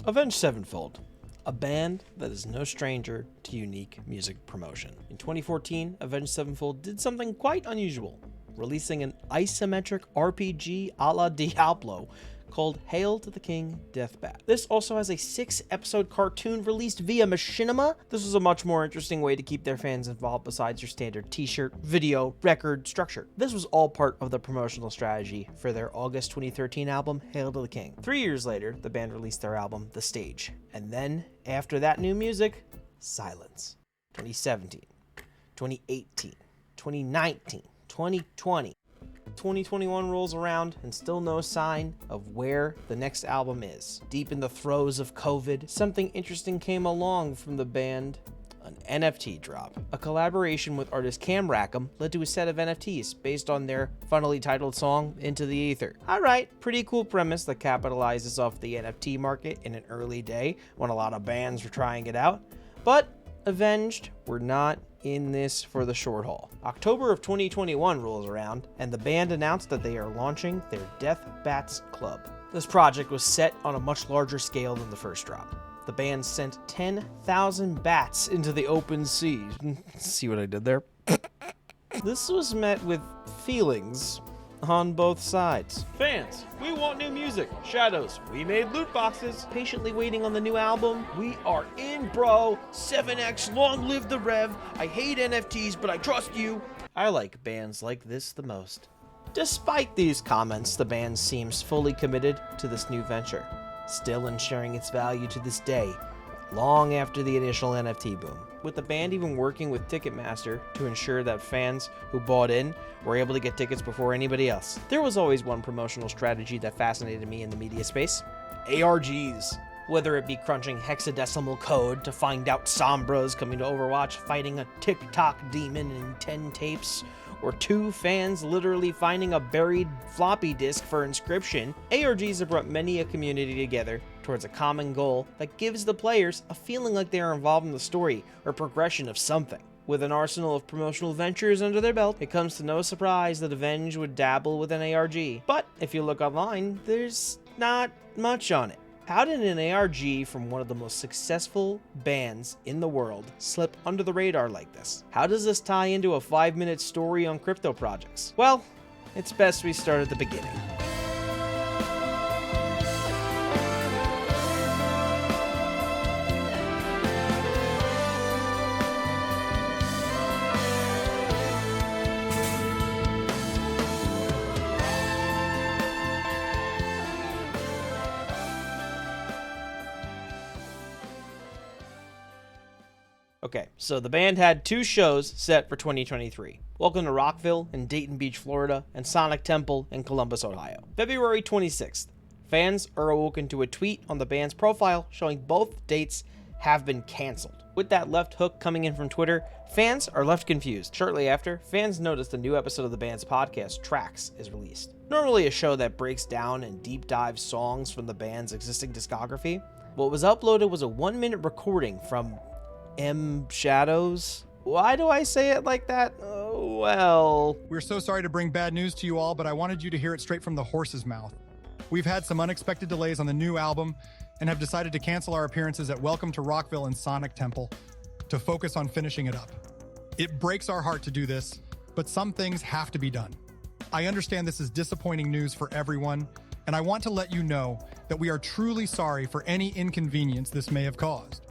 Avenged Sevenfold, a band that is no stranger to unique music promotion. In 2014, Avenged Sevenfold did something quite unusual, releasing an isometric RPG a la Diablo called Hail to the King Deathbat. This also has a 6-episode cartoon released via Machinima. This was a much more interesting way to keep their fans involved besides your standard t-shirt, video, record structure. This was all part of the promotional strategy for their August 2013 album, Hail to the King. 3 years later, the band released their album, The Stage. And then, after that new music, silence. 2017, 2018, 2019, 2020. 2021 rolls around and still no sign of where the next album is. Deep in the throes of COVID, something interesting came along from the band. An NFT drop. A collaboration with artist Cam Rackham led to a set of NFTs based on their funnily titled song, Into the Ether. Alright, pretty cool premise that capitalizes off the NFT market in an early day when a lot of bands were trying it out. But Avenged were not in this for the short haul. October of 2021 rolls around, and the band announced that they are launching their Deathbats Club. This project was set on a much larger scale than the first drop. The band sent 10,000 bats into the open sea. See what I did there? This was met with feelings on both sides. Fans, we want new music. Shadows, we made loot boxes. Patiently waiting on the new album. We are in, bro. 7X, long live the Rev. I hate NFTs, but I trust you. I like bands like this the most. Despite these comments, the band seems fully committed to this new venture, still ensuring its value to this day, long after the initial NFT boom. With the band even working with Ticketmaster to ensure that fans who bought in were able to get tickets before anybody else. There was always one promotional strategy that fascinated me in the media space: ARGs. Whether it be crunching hexadecimal code to find out Sombra's coming to Overwatch, fighting a TikTok demon in 10 tapes, or 2 fans literally finding a buried floppy disk for Inscription, ARGs have brought many a community together towards a common goal that gives the players a feeling like they are involved in the story or progression of something. With an arsenal of promotional ventures under their belt, it comes to no surprise that Avenged would dabble with an ARG. But if you look online, there's not much on it. How did an ARG from one of the most successful bands in the world slip under the radar like this? How does this tie into a 5-minute story on crypto projects? Well, it's best we start at the beginning. Okay, so the band had 2 shows set for 2023. Welcome to Rockville in Dayton Beach, Florida, and Sonic Temple in Columbus, Ohio. February 26th, fans are awoken to a tweet on the band's profile showing both dates have been canceled. With that left hook coming in from Twitter, fans are left confused. Shortly after, fans noticed a new episode of the band's podcast, Tracks, is released. Normally a show that breaks down and deep dives songs from the band's existing discography, what was uploaded was a 1-minute recording from Shadows. Why do I say it like that? Oh, well. We're so sorry to bring bad news to you all, but I wanted you to hear it straight from the horse's mouth. We've had some unexpected delays on the new album and have decided to cancel our appearances at Welcome to Rockville and Sonic Temple to focus on finishing it up. It breaks our heart to do this, but some things have to be done. I understand this is disappointing news for everyone, and I want to let you know that we are truly sorry for any inconvenience this may have caused.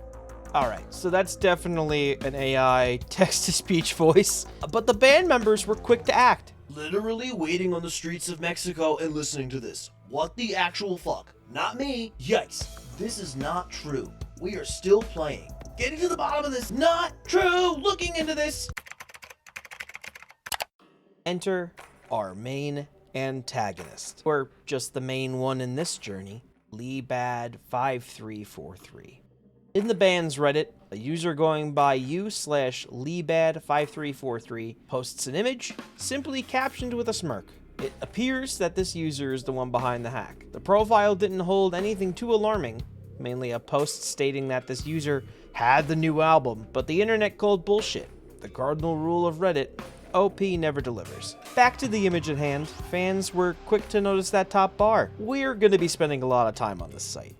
Alright, so that's definitely an AI text-to-speech voice, but the band members were quick to act. Literally waiting on the streets of Mexico and listening to this. What the actual fuck? Not me. Yikes. This is not true. We are still playing. Getting to the bottom of this. Not true. Looking into this. Enter our main antagonist, or just the main one in this journey, Leebad5343. In the band's Reddit, a user going by u/Leebad5343 posts an image, simply captioned with a smirk. It appears that this user is the one behind the hack. The profile didn't hold anything too alarming, mainly a post stating that this user had the new album, but the internet called bullshit. The cardinal rule of Reddit: OP never delivers. Back to the image at hand, fans were quick to notice that top bar. We're going to be spending a lot of time on this site.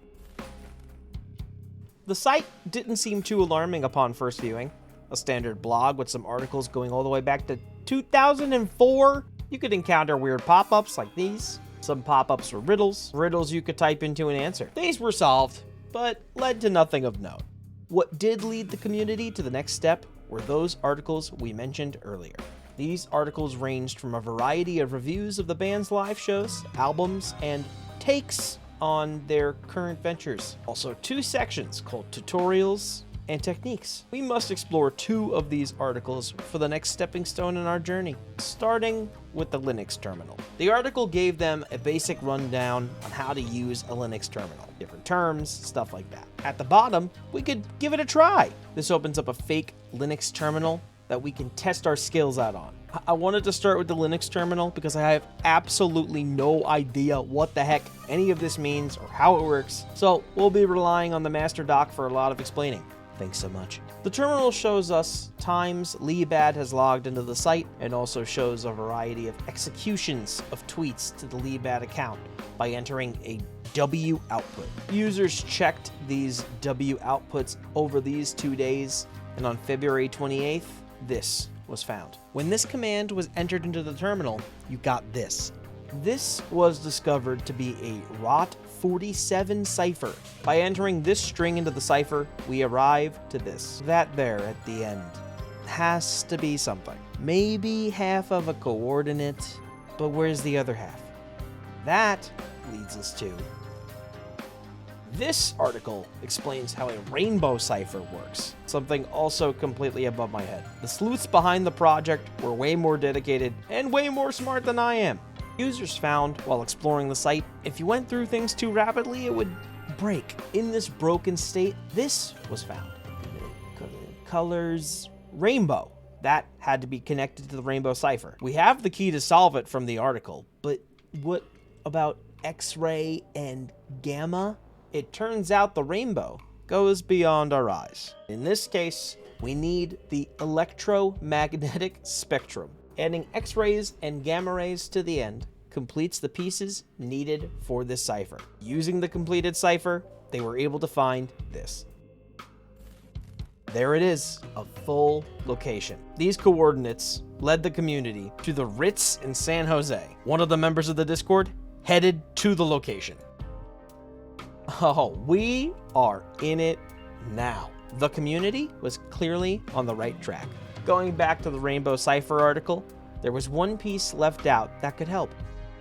The site didn't seem too alarming upon first viewing. A standard blog with some articles going all the way back to 2004. You could encounter weird pop-ups like these. Some pop-ups were riddles you could type into an answer. These were solved, but led to nothing of note. What did lead the community to the next step were those articles we mentioned earlier. These articles ranged from a variety of reviews of the band's live shows, albums, and takes on their current ventures. Also 2 sections called tutorials and techniques. We must explore 2 of these articles for the next stepping stone in our journey, starting with the Linux terminal. The article gave them a basic rundown on how to use a Linux terminal, different terms, stuff like that. At the bottom, we could give it a try. This opens up a fake Linux terminal that we can test our skills out on. I wanted to start with the Linux terminal because I have absolutely no idea what the heck any of this means or how it works, so we'll be relying on the master doc for a lot of explaining. Thanks so much. The terminal shows us times Leebad has logged into the site and also shows a variety of executions of tweets to the Leebad account by entering a W output. Users checked these W outputs over these 2 days, and on February 28th, this was found. When this command was entered into the terminal, you got this. This was discovered to be a ROT47 cipher. By entering this string into the cipher, we arrive to this. That there at the end has to be something. Maybe half of a coordinate, but where's the other half? That leads us to this article explains how a rainbow cipher works, something also completely above my head. The sleuths behind the project were way more dedicated and way more smart than I am. Users found, while exploring the site, if you went through things too rapidly, it would break. In this broken state, this was found. Colors, rainbow. That had to be connected to the rainbow cipher. We have the key to solve it from the article, but what about X-ray and gamma? It turns out the rainbow goes beyond our eyes. In this case, we need the electromagnetic spectrum. Adding X-rays and gamma rays to the end completes the pieces needed for this cipher. Using the completed cipher, they were able to find this. There it is, a full location. These coordinates led the community to the Ritz in San Jose. One of the members of the Discord headed to the location. Oh, we are in it now. The community was clearly on the right track. Going back to the Rainbow Cipher article, there was one piece left out that could help.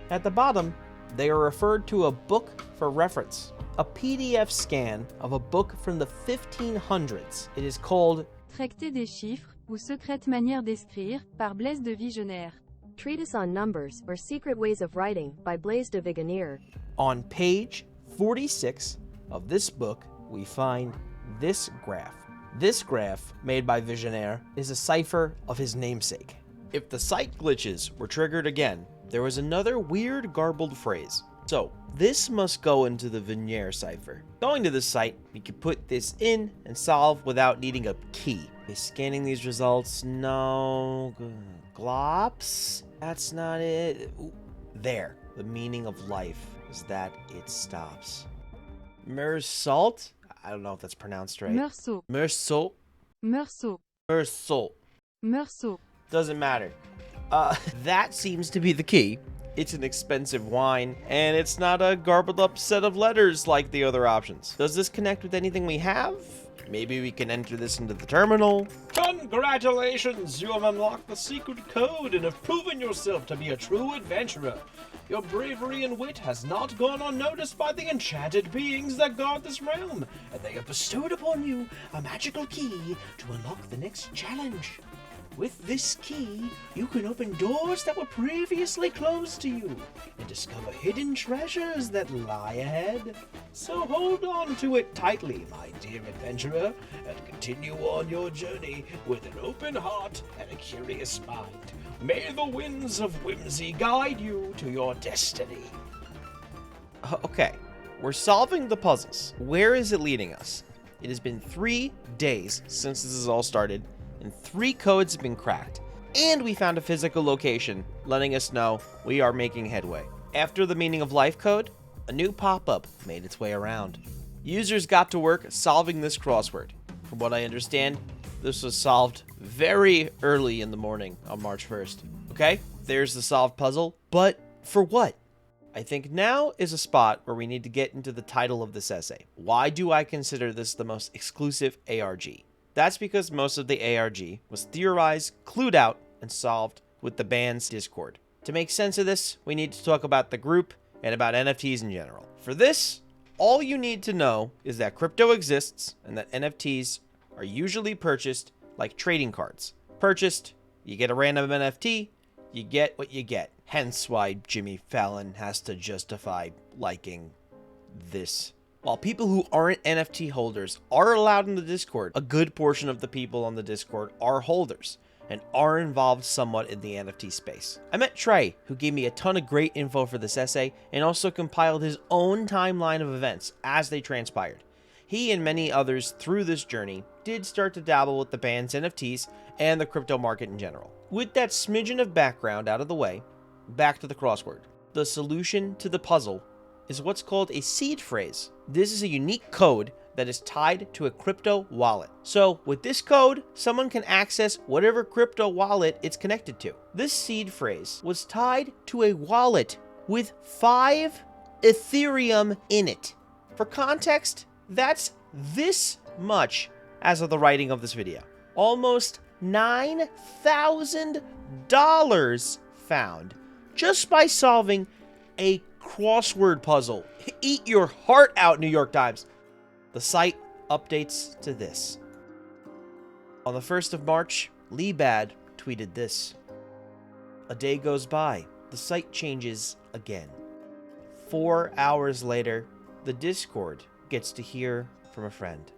At the bottom, they are referred to a book for reference, a PDF scan of a book from the 1500s. It is called Tracté des chiffres, ou secrète manière d'écrire, par Blaise de Vigenère. Treatise on Numbers, or Secret Ways of Writing, by Blaise de Vigenère. On page 46 of this book, we find this graph. This graph, made by Vigenère, is a cipher of his namesake. If the site glitches were triggered again, there was another weird garbled phrase. So, this must go into the Vigenère cipher. Going to this site, you can put this in and solve without needing a key. Okay, scanning these results, no. Glops? That's not it. Ooh, there. The meaning of life is that it stops. Meursault? I don't know if that's pronounced right. Meursault. Meursault. Meursault. Meursault. Meursault. Doesn't matter. That seems to be the key. It's an expensive wine, and it's not a garbled up set of letters like the other options. Does this connect with anything we have? Maybe we can enter this into the terminal. Congratulations! You have unlocked the secret code and have proven yourself to be a true adventurer. Your bravery and wit has not gone unnoticed by the enchanted beings that guard this realm, and they have bestowed upon you a magical key to unlock the next challenge. With this key, you can open doors that were previously closed to you and discover hidden treasures that lie ahead. So hold on to it tightly, my dear adventurer, and continue on your journey with an open heart and a curious mind. May the winds of whimsy guide you to your destiny. Okay, we're solving the puzzles. Where is it leading us? It has been 3 days since this has all started, and 3 codes have been cracked. And we found a physical location, letting us know we are making headway. After the meaning of life code, a new pop-up made its way around. Users got to work solving this crossword. From what I understand, this was solved very early in the morning on March 1st. Okay, there's the solved puzzle, but for what? I think now is a spot where we need to get into the title of this essay. Why do I consider this the most exclusive ARG? That's because most of the ARG was theorized, clued out, and solved with the band's Discord. To make sense of this, we need to talk about the group and about NFTs in general. For this, all you need to know is that crypto exists and that NFTs are usually purchased like trading cards. Purchased, you get a random NFT, you get what you get. Hence why Jimmy Fallon has to justify liking this. While people who aren't NFT holders are allowed in the Discord, a good portion of the people on the Discord are holders and are involved somewhat in the NFT space. I met Trey, who gave me a ton of great info for this essay and also compiled his own timeline of events as they transpired. He and many others through this journey did start to dabble with the band's NFTs and the crypto market in general. With that smidgen of background out of the way, back to the crossword. The solution to the puzzle is what's called a seed phrase. This is a unique code that is tied to a crypto wallet. So with this code, someone can access whatever crypto wallet it's connected to. This seed phrase was tied to a wallet with 5 Ethereum in it. For context, that's this much as of the writing of this video. Almost $9,000 found just by solving a crossword puzzle. Eat your heart out, New York Times. The site updates to this. On the 1st of March, Lee Bad tweeted this. A day goes by. The site changes again. 4 hours later, the Discord gets to hear from a friend.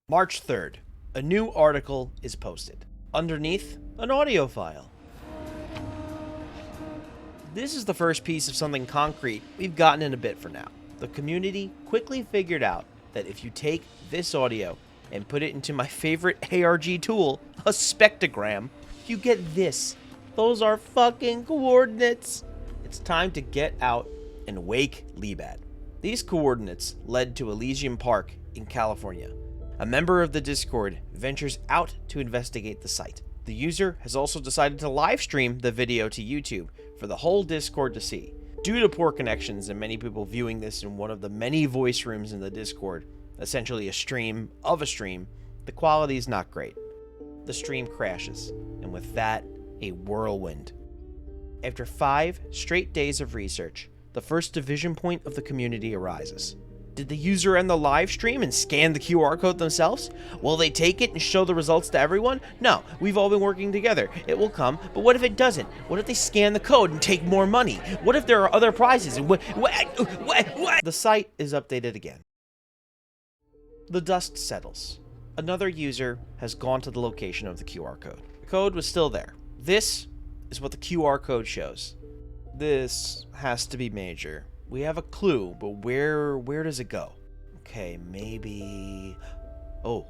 March 3rd, a new article is posted. Underneath, an audio file. This is the first piece of something concrete we've gotten in a bit for now. The community quickly figured out that if you take this audio and put it into my favorite ARG tool, a spectrogram, you get this. Those are fucking coordinates. It's time to get out and wake Liebad. These coordinates led to Elysium Park in California. A member of the Discord ventures out to investigate the site. The user has also decided to live stream the video to YouTube for the whole Discord to see. Due to poor connections and many people viewing this in one of the many voice rooms in the Discord, essentially a stream of a stream, the quality is not great. The stream crashes, and with that, a whirlwind. After 5 straight days of research, the first division point of the community arises. Did the user end the live stream and scan the QR code themselves? Will they take it and show the results to everyone? No, we've all been working together. It will come, but what if it doesn't? What if they scan the code and take more money? What if there are other prizes? What? The site is updated again. The dust settles. Another user has gone to the location of the QR code. The code was still there. This is what the QR code shows. This has to be major. We have a clue, but where does it go? Okay, maybe... Oh.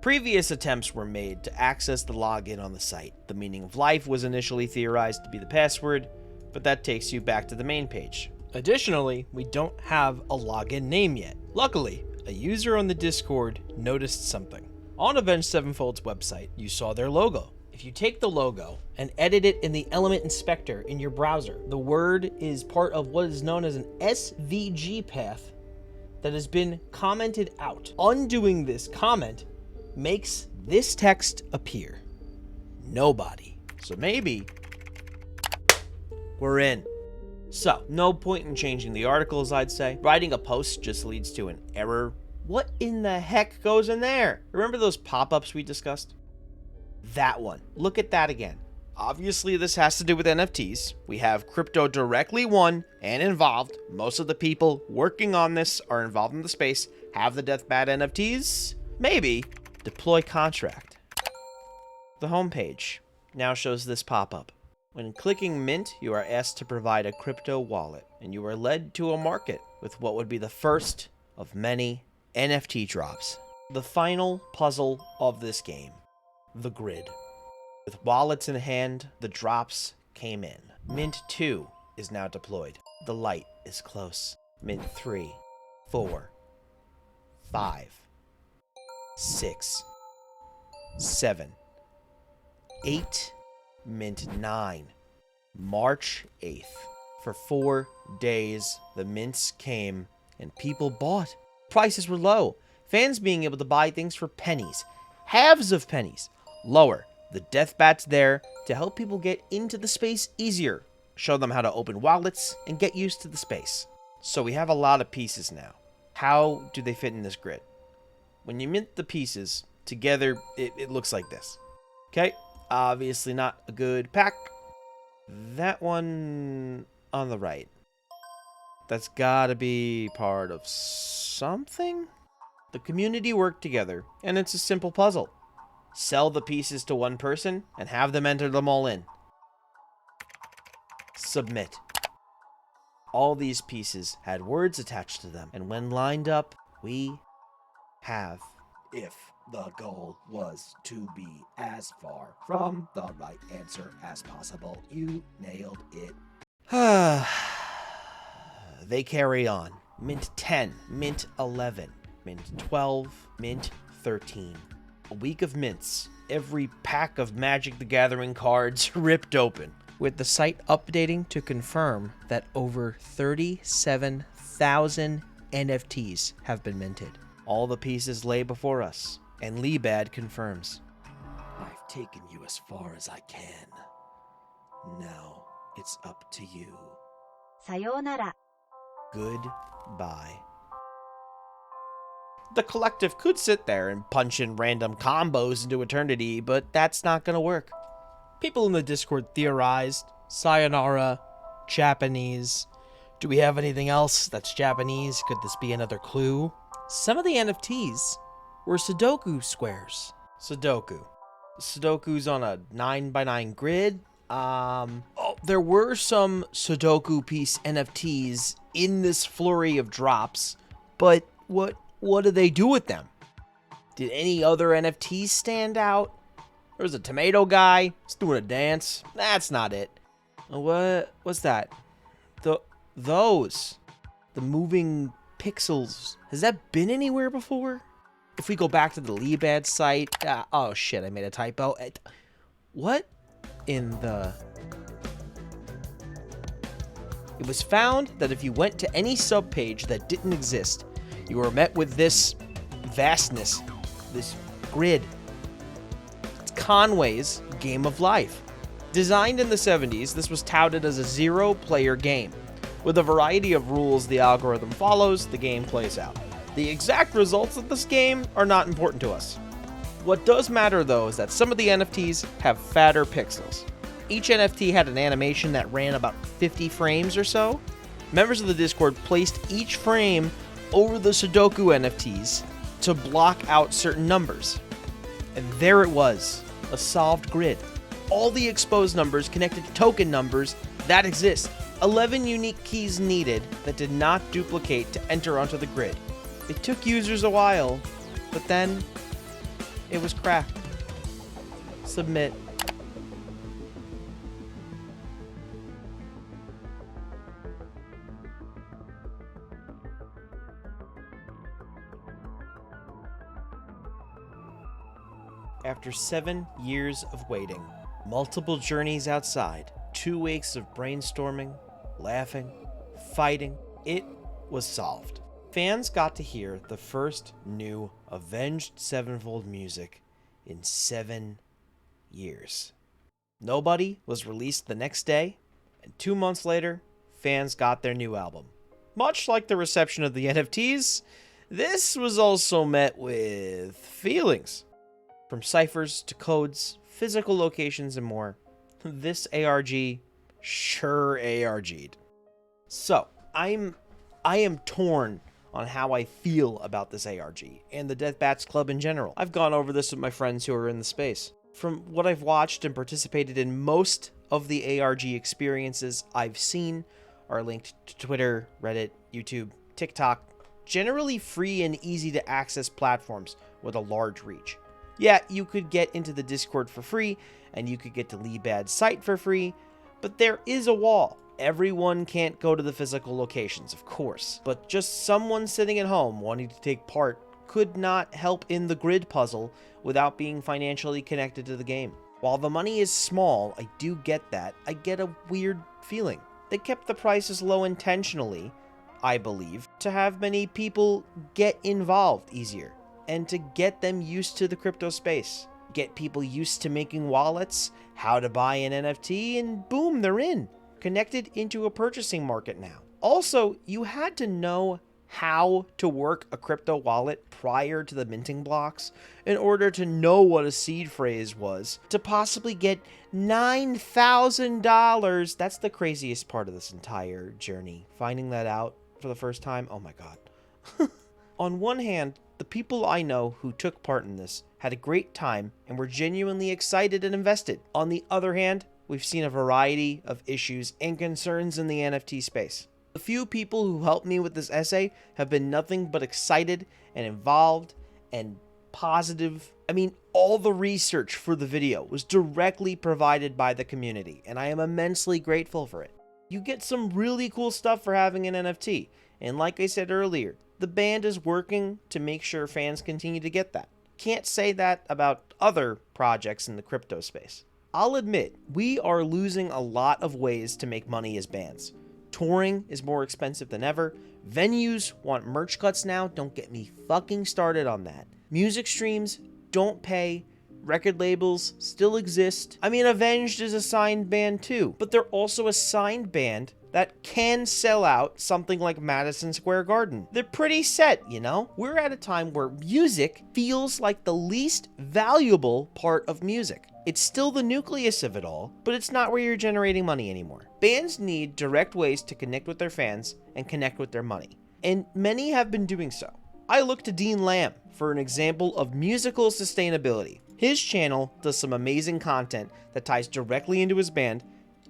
Previous attempts were made to access the login on the site. The meaning of life was initially theorized to be the password, but that takes you back to the main page. Additionally, we don't have a login name yet. Luckily, a user on the Discord noticed something. On Avenged Sevenfold's website, you saw their logo. If you take the logo and edit it in the element inspector in your browser, the word is part of what is known as an SVG path that has been commented out. Undoing this comment makes this text appear. Nobody. So maybe we're in. So, no point in changing the articles, I'd say. Writing a post just leads to an error. What in the heck goes in there? Remember those pop-ups we discussed? That one. Look at that again. Obviously, this has to do with NFTs. We have crypto directly won and involved. Most of the people working on this are involved in the space, have the Deathbat NFTs. Maybe deploy contract. The homepage now shows this pop-up. When clicking Mint, you are asked to provide a crypto wallet, and you are led to a market with what would be the first of many NFT drops. The final puzzle of this game, the grid. With wallets in hand, the drops came in. Mint 2 is now deployed. The light is close. Mint 3, 4, 5, 6, 7, 8, Mint 9. March 8th. For 4 days, the mints came and people bought. Prices were low. Fans being able to buy things for pennies. Halves of pennies. Lower. The Deathbats there to help people get into the space easier. Show them how to open wallets and get used to the space. So we have a lot of pieces now. How do they fit in this grid? When you mint the pieces together, it looks like this. Okay, obviously not a good pack. That one on the right. That's gotta be part of something? The community worked together, and it's a simple puzzle. Sell the pieces to one person, and have them enter them all in. Submit. All these pieces had words attached to them, and when lined up, we have. If the goal was to be as far from the right answer as possible, you nailed it. They carry on. Mint 10, Mint 11, Mint 12, Mint 13. A week of mints. Every pack of Magic the Gathering cards ripped open. With the site updating to confirm that over 37,000 NFTs have been minted. All the pieces lay before us, and Liebad confirms. I've taken you as far as I can. Now it's up to you. さようなら. Goodbye. The collective could sit there and punch in random combos into eternity, but that's not gonna work. People in the Discord theorized, sayonara, Japanese. Do we have anything else that's Japanese? Could this be another clue? Some of the NFTs were Sudoku squares. Sudoku's on a 9x9 grid. There were some Sudoku piece NFTs in this flurry of drops, but what do they do with them? Did any other NFTs stand out? There was a tomato guy. He's doing a dance. That's not it. What's that? Those. The moving pixels. Has that been anywhere before? If we go back to the Liebad site. Oh shit, I made a typo. What in the... It was found that if you went to any subpage that didn't exist, you were met with this vastness, this grid. It's Conway's Game of Life. Designed in the 70s, this was touted as a zero-player game. With a variety of rules the algorithm follows, the game plays out. The exact results of this game are not important to us. What does matter, though, is that some of the NFTs have fatter pixels. Each NFT had an animation that ran about 50 frames or so. Members of the Discord placed each frame over the Sudoku NFTs to block out certain numbers. And there it was, a solved grid. All the exposed numbers connected to token numbers that exist. 11 unique keys needed that did not duplicate to enter onto the grid. It took users a while, but then it was cracked. Submit. After 7 years of waiting, multiple journeys outside, 2 weeks of brainstorming, laughing, fighting, it was solved. Fans got to hear the first new Avenged Sevenfold music in 7 years. Nobody was released the next day, and 2 months later, fans got their new album. Much like the reception of the NFTs, this was also met with feelings. From ciphers to codes, physical locations, and more, this ARG sure ARG'd. So, I am torn on how I feel about this ARG and the Deathbats Club in general. I've gone over this with my friends who are in the space. From what I've watched and participated in, most of the ARG experiences I've seen are linked to Twitter, Reddit, YouTube, TikTok, generally free and easy to access platforms with a large reach. Yeah, you could get into the Discord for free, and you could get to Leebad's site for free, but there is a wall. Everyone can't go to the physical locations, of course, but just someone sitting at home wanting to take part could not help in the grid puzzle without being financially connected to the game. While the money is small, I do get that. I get a weird feeling. They kept the prices low intentionally, I believe, to have many people get involved easier and to get them used to the crypto space. Get people used to making wallets, how to buy an NFT, and boom, they're in. Connected into a purchasing market now. Also, you had to know how to work a crypto wallet prior to the minting blocks in order to know what a seed phrase was to possibly get $9,000. That's the craziest part of this entire journey. Finding that out for the first time, oh my god. On one hand, the people I know who took part in this had a great time and were genuinely excited and invested. On the other hand, we've seen a variety of issues and concerns in the NFT space. The few people who helped me with this essay have been nothing but excited and involved and positive. I mean, all the research for the video was directly provided by the community, and I am immensely grateful for it. You get some really cool stuff for having an NFT, and like I said earlier, the band is working to make sure fans continue to get that. Can't say that about other projects in the crypto space. I'll admit, we are losing a lot of ways to make money as bands. Touring is more expensive than ever. Venues want merch cuts now. Don't get me fucking started on that. Music streams don't pay. Record labels still exist. I mean, Avenged is a signed band too, but they're also a signed band that can sell out something like Madison Square Garden. They're pretty set, you know? We're at a time where music feels like the least valuable part of music. It's still the nucleus of it all, but it's not where you're generating money anymore. Bands need direct ways to connect with their fans and connect with their money, and many have been doing so. I look to Dean Lamb for an example of musical sustainability. His channel does some amazing content that ties directly into his band,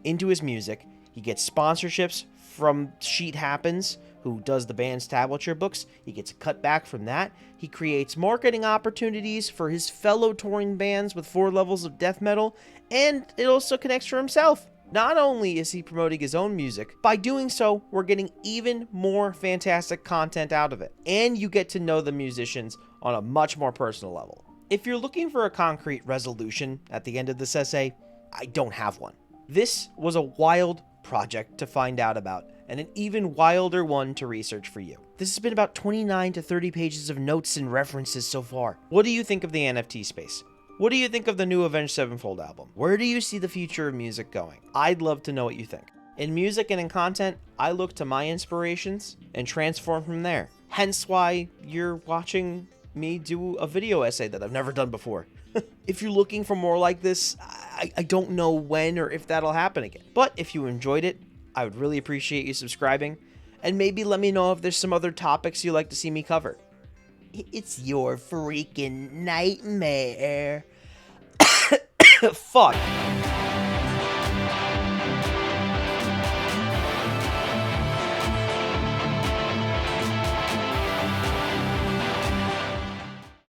into his music. He gets sponsorships from Sheet Happens, who does the band's tablature books. He gets a cutback from that. He creates marketing opportunities for his fellow touring bands with 4 levels of death metal, and it also connects for himself. Not only is he promoting his own music, by doing so, we're getting even more fantastic content out of it, and you get to know the musicians on a much more personal level. If you're looking for a concrete resolution at the end of this essay, I don't have one. This was a wild project to find out about, and an even wilder one to research for you. This has been about 29 to 30 pages of notes and references so far. What do you think of the NFT space? What do you think of the new Avenged Sevenfold album? Where do you see the future of music going? I'd love to know what you think. In music and in content, I look to my inspirations and transform from there. Hence why you're watching me do a video essay that I've never done before. If you're looking for more like this, I don't know when or if that'll happen again. But if you enjoyed it, I would really appreciate you subscribing, and maybe let me know if there's some other topics you'd like to see me cover. It's your freaking nightmare. Fuck.